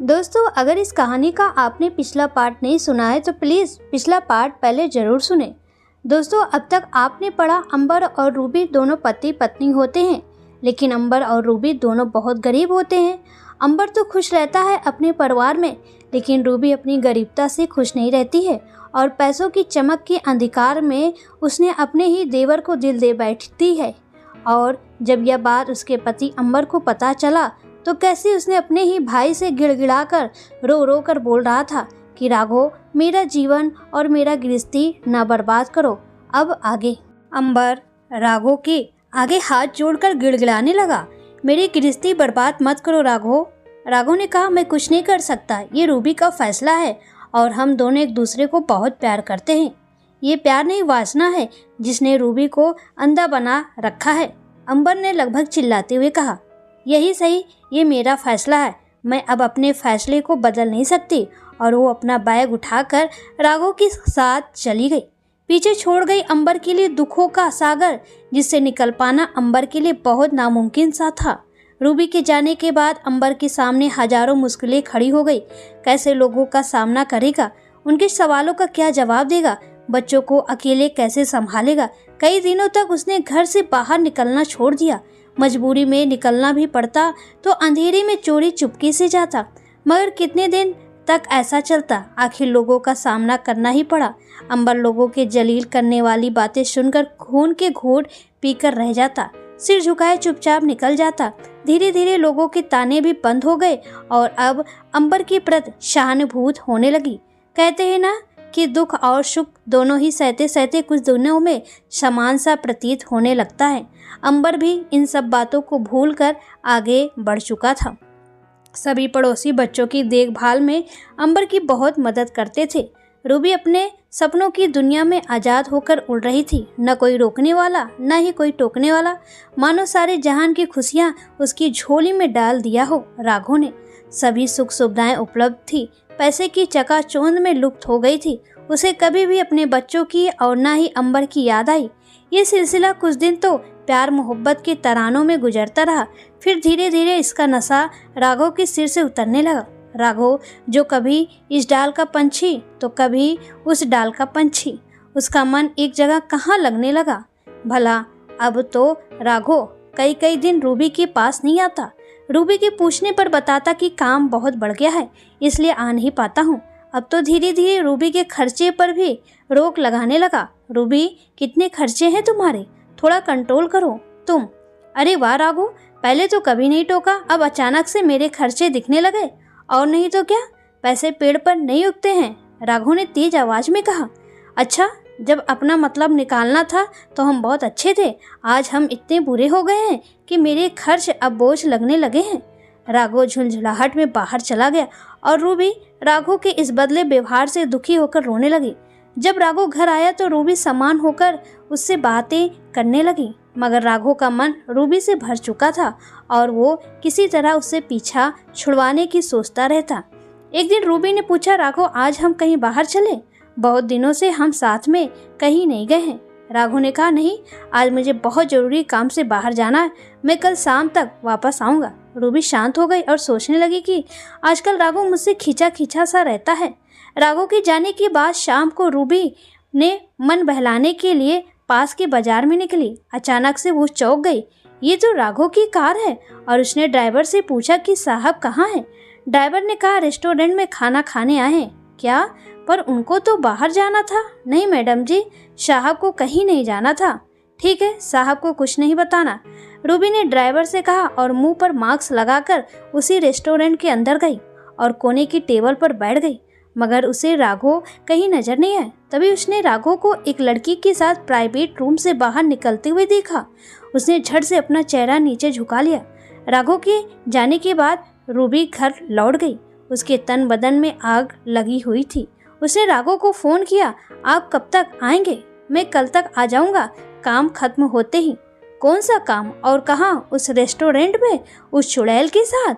दोस्तों, अगर इस कहानी का आपने पिछला पार्ट नहीं सुना है तो प्लीज़ पिछला पार्ट पहले ज़रूर सुने। दोस्तों, अब तक आपने पढ़ा अंबर और रूबी दोनों पति पत्नी होते हैं, लेकिन अंबर और रूबी दोनों बहुत गरीब होते हैं। अंबर तो खुश रहता है अपने परिवार में, लेकिन रूबी अपनी गरीबता से खुश नहीं रहती है और पैसों की चमक के अंधकार में उसने अपने ही देवर को दिल दे बैठती है। और जब यह बात उसके पति अंबर को पता चला तो कैसे उसने अपने ही भाई से गिड़गिड़ाकर रो रो कर बोल रहा था कि राघव, मेरा जीवन और मेरा गृहस्थी ना बर्बाद करो। अब आगे अंबर राघव के आगे हाथ जोड़कर गिड़गिड़ाने लगा, मेरी गृहस्थी बर्बाद मत करो राघव। राघव ने कहा, मैं कुछ नहीं कर सकता, ये रूबी का फैसला है और हम दोनों एक दूसरे को बहुत प्यार करते हैं। ये प्यार नहीं, वासना है जिसने रूबी को अंधा बना रखा है। अंबर ने लगभग चिल्लाते हुए कहा, यही सही, ये मेरा फैसला है, मैं अब अपने फैसले को बदल नहीं सकती। और वो अपना बैग उठाकर राघव के साथ चली गई। पीछे छोड़ गई अंबर के लिए दुखों का सागर, जिससे निकल पाना अंबर के लिए बहुत नामुमकिन सा था। रूबी के जाने के बाद अंबर के सामने हजारों मुश्किलें खड़ी हो गई। कैसे लोगों का सामना करेगा, उनके सवालों का क्या जवाब देगा, बच्चों को अकेले कैसे संभालेगा। कई दिनों तक उसने घर से बाहर निकलना छोड़ दिया। मजबूरी में निकलना भी पड़ता तो अंधेरे में चोरी चुपके से जाता, मगर कितने दिन तक ऐसा चलता। आखिर लोगों का सामना करना ही पड़ा। अंबर लोगों के जलील करने वाली बातें सुनकर खून के घोंट पीकर रह जाता, सिर झुकाए चुपचाप निकल जाता। धीरे धीरे लोगों के ताने भी बंद हो गए और अब अंबर की प्रति सहानुभूति होने लगी। कहते हैं ना कि दुख और सुख दोनों ही सहते सहते कुछ दिनों में समान सा प्रतीत होने लगता है। अंबर भी इन सब बातों को भूलकर आगे बढ़ चुका था। सभी पड़ोसी बच्चों की देखभाल में अंबर की बहुत मदद करते थे। रूबी अपने सपनों की दुनिया में आज़ाद होकर उड़ रही थी, न कोई रोकने वाला न ही कोई टोकने वाला। मानो सारे जहान की खुशियाँ उसकी झोली में डाल दिया हो राघव ने। सभी सुख सुविधाएं उपलब्ध थी, पैसे की चकाचौंध में लुप्त हो गई थी। उसे कभी भी अपने बच्चों की और न ही अंबर की याद आई। ये सिलसिला कुछ दिन तो प्यार मोहब्बत के तरानों में गुजरता रहा, फिर धीरे धीरे इसका नशा राघव के सिर से उतरने लगा। राघव जो कभी इस डाल का पंछी तो कभी उस डाल का पंछी, उसका मन एक जगह कहाँ लगने लगा। भला अब तो राघव कई कई दिन रूबी के पास नहीं आता। रूबी के पूछने पर बताता कि काम बहुत बढ़ गया है, इसलिए आ नहीं पाता हूँ। अब तो धीरे धीरे रूबी के खर्चे पर भी रोक लगाने लगा। रूबी, कितने खर्चे हैं तुम्हारे, थोड़ा कंट्रोल करो तुम। अरे वाह राघव, पहले तो कभी नहीं टोका, अब अचानक से मेरे खर्चे दिखने लगे। और नहीं तो क्या, पैसे पेड़ पर नहीं उगते हैं, राघव ने तेज आवाज में कहा। अच्छा, जब अपना मतलब निकालना था तो हम बहुत अच्छे थे, आज हम इतने बुरे हो गए हैं कि मेरे खर्च अब बोझ लगने लगे हैं। राघव झुंझुलाहट में बाहर चला गया और रूबी राघव के इस बदले व्यवहार से दुखी होकर रोने लगी। जब राघव घर आया तो रूबी समान होकर उससे बातें करने लगी, मगर राघव का मन रूबी से भर चुका था और वो किसी तरह उससे पीछा छुड़वाने की सोचता रहता। एक दिन रूबी ने पूछा, राघव, आज हम कहीं बाहर चलें? बहुत दिनों से हम साथ में कहीं नहीं गए हैं। राघव ने कहा, नहीं, आज मुझे बहुत ज़रूरी काम से बाहर जाना है, मैं कल शाम तक वापस आऊँगा। रूबी शांत हो गई और सोचने लगी कि आजकल राघव मुझसे खींचा खींचा सा रहता है। राघव के जाने के बाद शाम को रूबी ने मन बहलाने के लिए पास के बाजार में निकली। अचानक से वो चौंक गई, ये तो राघव की कार है। और उसने ड्राइवर से पूछा कि साहब कहाँ हैं? ड्राइवर ने कहा, रेस्टोरेंट में खाना खाने आए हैं। क्या? पर उनको तो बाहर जाना था। नहीं मैडम जी, साहब को कहीं नहीं जाना था। ठीक है, साहब को कुछ नहीं बताना, रूबी ने ड्राइवर से कहा और मुंह पर मास्क लगाकर उसी रेस्टोरेंट के अंदर गई और कोने की टेबल पर बैठ गई, मगर उसे राघव कहीं नजर नहीं आया। तभी उसने राघव को एक लड़की के साथ प्राइवेट रूम से बाहर निकलते हुए देखा। उसने झट से अपना चेहरा नीचे झुका लिया। राघव के जाने के बाद रूबी घर लौट गई। उसके तन बदन में आग लगी हुई थी। उसने राघव को फोन किया, आप कब तक आएंगे? मैं कल तक आ जाऊंगा, काम खत्म होते ही। कौन सा काम और कहाँ? उस रेस्टोरेंट में, उस चुड़ैल के साथ।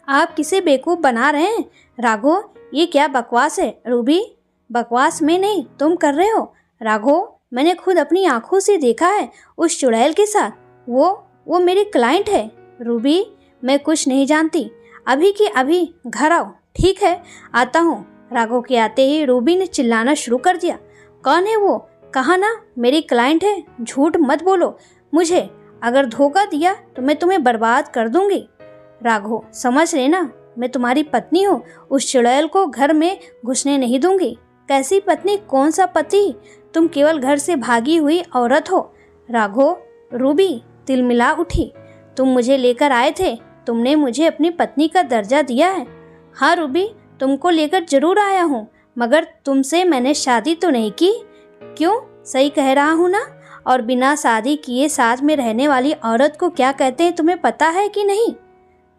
आप किसे बेवकूफ़ बना रहे हैं राघव, ये क्या बकवास है? रूबी, बकवास में नहीं, तुम कर रहे हो। राघव, मैंने खुद अपनी आंखों से देखा है उस चुड़ैल के साथ, वो मेरे क्लाइंट है। रूबी, मैं कुछ नहीं जानती, अभी की अभी घर आओ। ठीक है, आता हूँ। राघव के आते ही रूबी ने चिल्लाना शुरू कर दिया। कौन है वो? कहा ना मेरी क्लाइंट है। झूठ मत बोलो मुझे, अगर धोखा दिया तो मैं तुम्हें बर्बाद कर दूंगी। राघव, समझ लेना, मैं तुम्हारी पत्नी हूँ, उस चुड़ैल को घर में घुसने नहीं दूंगी। कैसी पत्नी? कौन सा पति? तुम केवल घर से भागी हुई औरत हो। राघव, रूबी तिलमिला उठी। तुम मुझे लेकर आए थे, तुमने मुझे अपनी पत्नी का दर्जा दिया है। हाँ रूबी, तुमको लेकर जरूर आया हूँ, मगर तुमसे मैंने शादी तो नहीं की। क्यों? सही कह रहा हूँ ना? और बिना शादी किए साथ में रहने वाली औरत को क्या कहते हैं, तुम्हें पता है कि नहीं?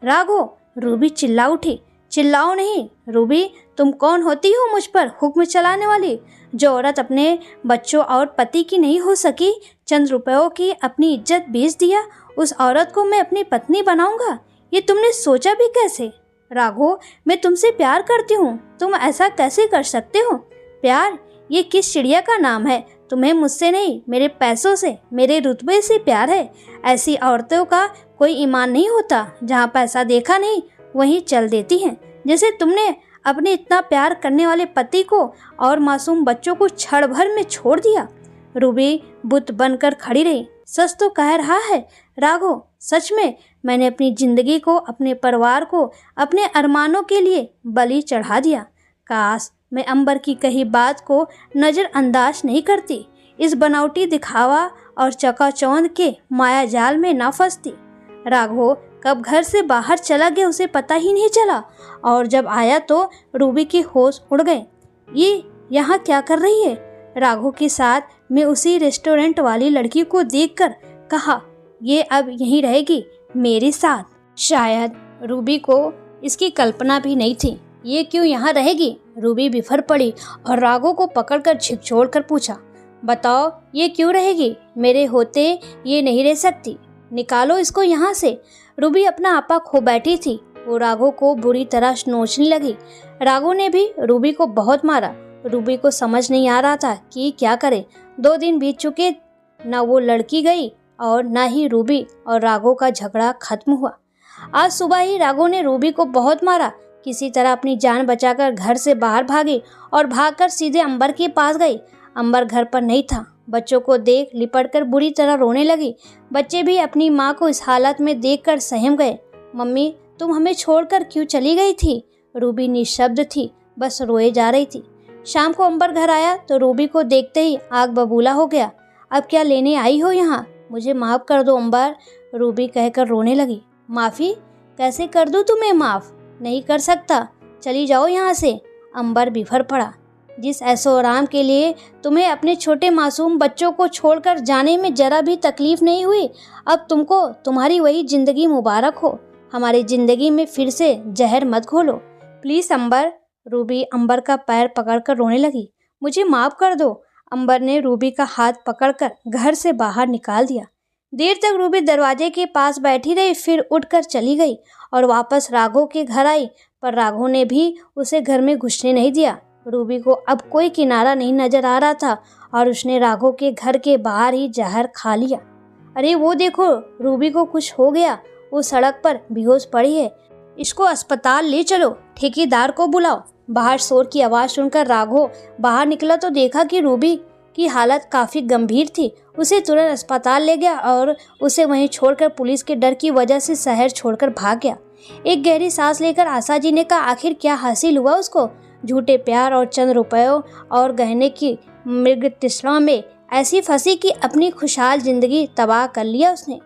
राघव, रूबी चिल्ला उठी। चिल्लाओ नहीं रूबी, तुम कौन होती हो मुझ पर हुक्म चलाने वाली? जो औरत अपने बच्चों और पति की नहीं हो सकी, चंद रुपयों की अपनी इज्जत बेच दिया, उस औरत को मैं अपनी पत्नी बनाऊंगा? ये तुमने सोचा भी कैसे? राघव, मैं तुमसे प्यार करती हूँ, तुम ऐसा कैसे कर सकते हो? प्यार? ये किस चिड़िया का नाम है? तुम्हें मुझसे नहीं, मेरे पैसों से, मेरे रुतबे से प्यार है। ऐसी औरतों का कोई ईमान नहीं होता, जहाँ पैसा देखा नहीं वहीं चल देती हैं। जैसे तुमने अपने इतना प्यार करने वाले पति को और मासूम बच्चों को क्षण भर में छोड़ दिया। रूबी बुत बनकर खड़ी रही। सच तो कह रहा है राघव, सच में मैंने अपनी जिंदगी को, अपने परिवार को, अपने अरमानों के लिए बलि चढ़ा दिया। काश मैं अंबर की कही बात को नज़रअंदाज नहीं करती, इस बनावटी दिखावा और चकाचौंध के माया जाल में ना फंसती। राघव कब घर से बाहर चला गया उसे पता ही नहीं चला, और जब आया तो रूबी के होश उड़ गए। ये यहाँ क्या कर रही है? राघव के साथ मैं उसी रेस्टोरेंट वाली लड़की को देखकर कहा, ये अब यहीं रहेगी मेरे साथ। शायद रूबी को इसकी कल्पना भी नहीं थी। ये क्यों यहाँ रहेगी? रूबी बिफर पड़ी और राघव को पकड़कर झिकझोर कर पूछा, बताओ ये क्यों रहेगी? मेरे होते ये नहीं रह सकती, निकालो इसको यहाँ से। रूबी अपना आपा खो बैठी थी। वो राघव को बुरी तरह नोचने लगी। राघव ने भी रूबी को बहुत मारा। रूबी को समझ नहीं आ रहा था कि क्या करे। 2 दिन बीत चुके, न वो लड़की गई और न ही रूबी और राघव का झगड़ा खत्म हुआ। आज सुबह ही राघव ने रूबी को बहुत मारा। किसी तरह अपनी जान बचाकर घर से बाहर भागी और भागकर सीधे अंबर के पास गई। अंबर घर पर नहीं था। बच्चों को देख लिपटकर बुरी तरह रोने लगी। बच्चे भी अपनी माँ को इस हालत में देखकर सहम गए। मम्मी, तुम हमें छोड़कर क्यों चली गई थी? रूबी निशब्द थी, बस रोए जा रही थी। शाम को अंबर घर आया तो रूबी को देखते ही आग बबूला हो गया। अब क्या लेने आई हो यहाँ? मुझे माफ़ कर दो अंबर, रूबी कहकर रोने लगी। माफ़ी? कैसे कर दूँ तुम्हें माफ़? नहीं कर सकता, चली जाओ यहाँ से। अंबर बिफर पड़ा। जिस ऐशो आराम के लिए तुम्हें अपने छोटे मासूम बच्चों को छोड़कर जाने में जरा भी तकलीफ नहीं हुई, अब तुमको तुम्हारी वही जिंदगी मुबारक हो। हमारी जिंदगी में फिर से जहर मत घोलो प्लीज़ अंबर। रूबी अंबर का पैर पकड़कर रोने लगी। मुझे माफ़ कर दो। अंबर ने रूबी का हाथ पकड़कर घर से बाहर निकाल दिया। देर तक रूबी दरवाजे के पास बैठी रही, फिर उठकर चली गई और वापस राघव के घर आई, पर राघव ने भी उसे घर में घुसने नहीं दिया। रूबी को अब कोई किनारा नहीं नजर आ रहा था और उसने राघव के घर के बाहर ही जहर खा लिया। अरे वो देखो, रूबी को कुछ हो गया, वो सड़क पर बेहोश पड़ी है। इसको अस्पताल ले चलो, ठेकेदार को बुलाओ। बाहर शोर की आवाज़ सुनकर राघव बाहर निकला तो देखा कि रूबी की हालत काफ़ी गंभीर थी। उसे तुरंत अस्पताल ले गया और उसे वहीं छोड़कर पुलिस के डर की वजह से शहर छोड़कर भाग गया। एक गहरी सांस लेकर आशा जी ने कहा, आखिर क्या हासिल हुआ उसको? झूठे प्यार और चंद रुपयों और गहने की मृग तृष्णा में ऐसी फंसी कि अपनी खुशहाल जिंदगी तबाह कर लिया उसने।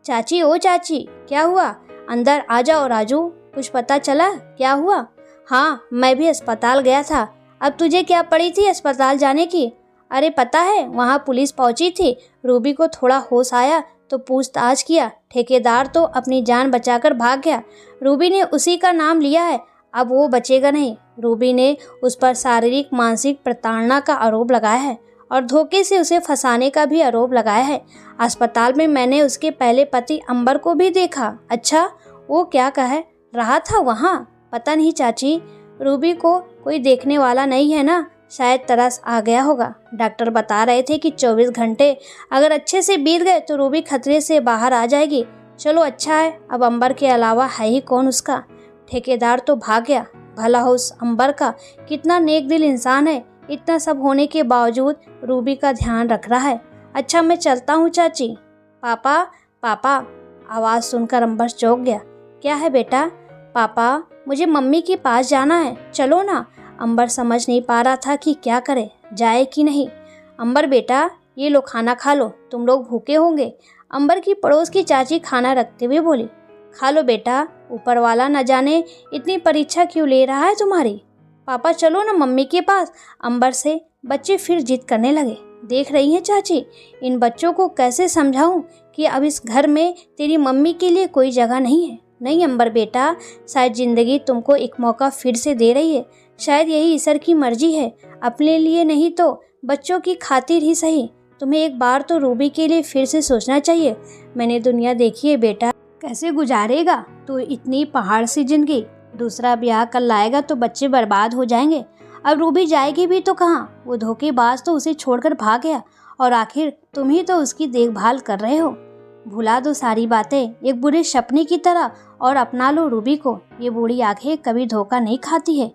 चाची, ओ चाची, क्या हुआ? अंदर आ जाओ राजू, कुछ पता चला क्या हुआ? हाँ, मैं भी अस्पताल गया था। अब तुझे क्या पड़ी थी अस्पताल जाने की? अरे पता है, वहाँ पुलिस पहुँची थी। रूबी को थोड़ा होश आया तो पूछताछ किया। ठेकेदार तो अपनी जान बचाकर भाग गया। रूबी ने उसी का नाम लिया है, अब वो बचेगा नहीं। रूबी ने उस पर शारीरिक मानसिक प्रताड़ना का आरोप लगाया है और धोखे से उसे फंसाने का भी आरोप लगाया है। अस्पताल में मैंने उसके पहले पति अंबर को भी देखा। अच्छा, वो क्या कह रहा था वहाँ? पता नहीं चाची, रूबी को कोई देखने वाला नहीं है ना, शायद तरस आ गया होगा। डॉक्टर बता रहे थे कि 24 घंटे अगर अच्छे से बीत गए तो रूबी खतरे से बाहर आ जाएगी। चलो अच्छा है, अब अंबर के अलावा है ही कौन उसका। ठेकेदार तो भाग गया। भला हो उस अंबर का, कितना नेक दिल इंसान है, इतना सब होने के बावजूद रूबी का ध्यान रख रहा है। अच्छा मैं चलता हूँ चाची। पापा पापा, आवाज़ सुनकर अंबर चौंक गया। क्या है बेटा? पापा मुझे मम्मी के पास जाना है, चलो ना। अंबर समझ नहीं पा रहा था कि क्या करे, जाए कि नहीं। अंबर बेटा ये लो खाना खा लो, तुम लोग भूखे होंगे। अंबर की पड़ोस की चाची खाना रखते हुए बोली। खा लो बेटा, ऊपर वाला न जाने इतनी परीक्षा क्यों ले रहा है तुम्हारी। पापा चलो ना मम्मी के पास। अंबर से बच्चे फिर जिद करने लगे। देख रही हैं चाची, इन बच्चों को कैसे समझाऊं कि अब इस घर में तेरी मम्मी के लिए कोई जगह नहीं है। नहीं अंबर बेटा, शायद ज़िंदगी तुमको एक मौका फिर से दे रही है। शायद यही ईश्वर की मर्जी है। अपने लिए नहीं तो बच्चों की खातिर ही सही, तुम्हें एक बार तो रूबी के लिए फिर से सोचना चाहिए। मैंने दुनिया देखी है बेटा, कैसे गुजारेगा तो इतनी पहाड़ सी जिंदगी। दूसरा ब्याह कर लाएगा तो बच्चे बर्बाद हो जाएंगे। अब रूबी जाएगी भी तो कहाँ? वो धोखेबाज तो उसे छोड़कर भाग गया और आखिर तुम ही तो उसकी देखभाल कर रहे हो। भुला दो सारी बातें एक बुरे सपने की तरह और अपना लो रूबी को। ये बूढ़ी आंखें कभी धोखा नहीं खाती है।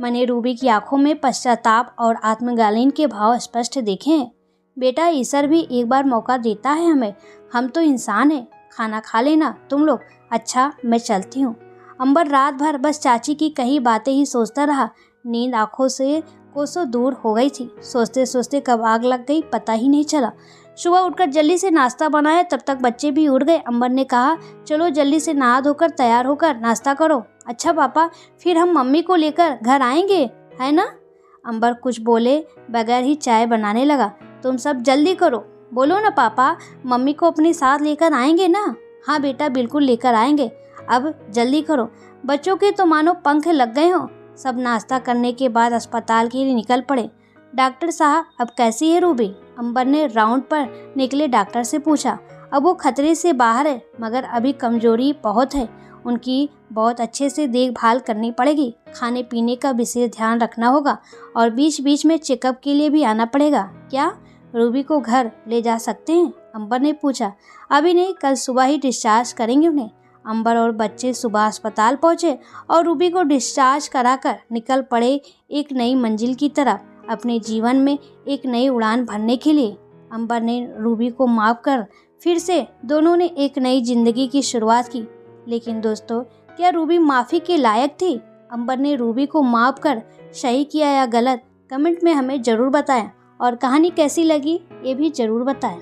मैंने रूबी की आंखों में पश्चाताप और आत्मग्लानि के भाव स्पष्ट देखे हैं। बेटा ईश्वर भी एक बार मौका देता है हमें, हम तो इंसान हैं। खाना खा लेना तुम लोग। अच्छा मैं चलती हूँ। अंबर रात भर बस चाची की कही बातें ही सोचता रहा। नींद आंखों से कोसों दूर हो गई थी। सोचते सोचते कब आग लग गई पता ही नहीं चला। सुबह उठकर जल्दी से नाश्ता बनाया, तब तक बच्चे भी उठ गए। अंबर ने कहा चलो जल्दी से नहा धोकर तैयार होकर नाश्ता करो। अच्छा पापा, फिर हम मम्मी को लेकर घर आएंगे, है ना? अंबर कुछ बोले बगैर ही चाय बनाने लगा। तुम सब जल्दी करो, बोलो ना पापा, मम्मी को अपने साथ लेकर आएंगे ना? हाँ बेटा बिल्कुल लेकर आएंगे, अब जल्दी करो। बच्चों के तो मानो पंख लग गए हों। सब नाश्ता करने के बाद अस्पताल के लिए निकल पड़े। डॉक्टर साहब अब कैसी है रूबी? अंबर ने राउंड पर निकले डॉक्टर से पूछा। अब वो खतरे से बाहर है, मगर अभी कमजोरी बहुत है। उनकी बहुत अच्छे से देखभाल करनी पड़ेगी। खाने पीने का विशेष ध्यान रखना होगा और बीच बीच में चेकअप के लिए भी आना पड़ेगा। क्या रूबी को घर ले जा सकते हैं? अंबर ने पूछा। अभी नहीं, कल सुबह ही डिस्चार्ज करेंगे उन्हें। अंबर और बच्चे सुबह अस्पताल पहुंचे और रूबी को डिस्चार्ज कराकर निकल पड़े एक नई मंजिल की तरफ, अपने जीवन में एक नई उड़ान भरने के लिए। अंबर ने रूबी को माफ कर फिर से दोनों ने एक नई जिंदगी की शुरुआत की। लेकिन दोस्तों, क्या रूबी माफ़ी के लायक थी? अंबर ने रूबी को माफ कर सही किया या गलत, कमेंट में हमें ज़रूर बताएं और कहानी कैसी लगी ये भी ज़रूर बताएं।